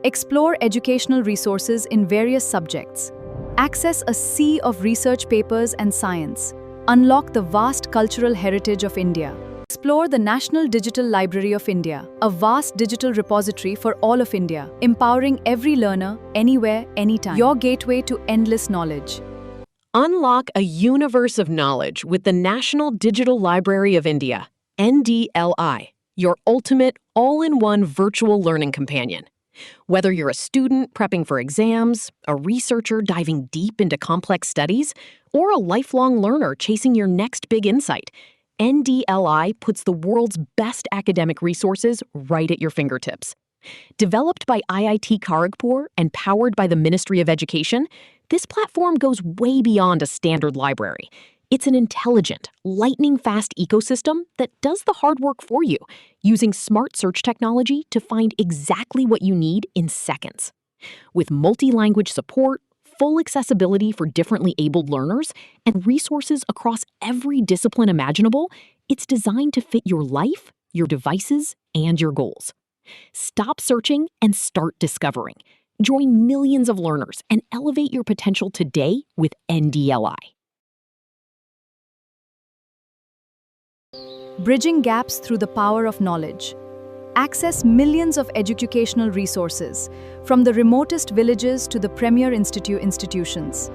Explore educational resources in various subjects. Access a sea of research papers and science. Unlock the vast cultural heritage of India. Explore the National Digital Library of India, a vast digital repository for all of India, empowering every learner, anywhere, anytime. Your gateway to endless knowledge. Unlock a universe of knowledge with the National Digital Library of India, NDLI, your ultimate all-in-one virtual learning companion. Whether you're a student prepping for exams, a researcher diving deep into complex studies, or a lifelong learner chasing your next big insight, NDLI puts the world's best academic resources right at your fingertips. Developed by IIT Kharagpur and powered by the Ministry of Education, this platform goes way beyond a standard library. It's an intelligent, lightning-fast ecosystem that does the hard work for you, using smart search technology to find exactly what you need in seconds. With multi-language support, full accessibility for differently abled learners, and resources across every discipline imaginable, it's designed to fit your life, your devices, and your goals. Stop searching and start discovering. Join millions of learners and elevate your potential today with NDLI. Bridging gaps through the power of knowledge. Access millions of educational resources, from the remotest villages to the premier institutions.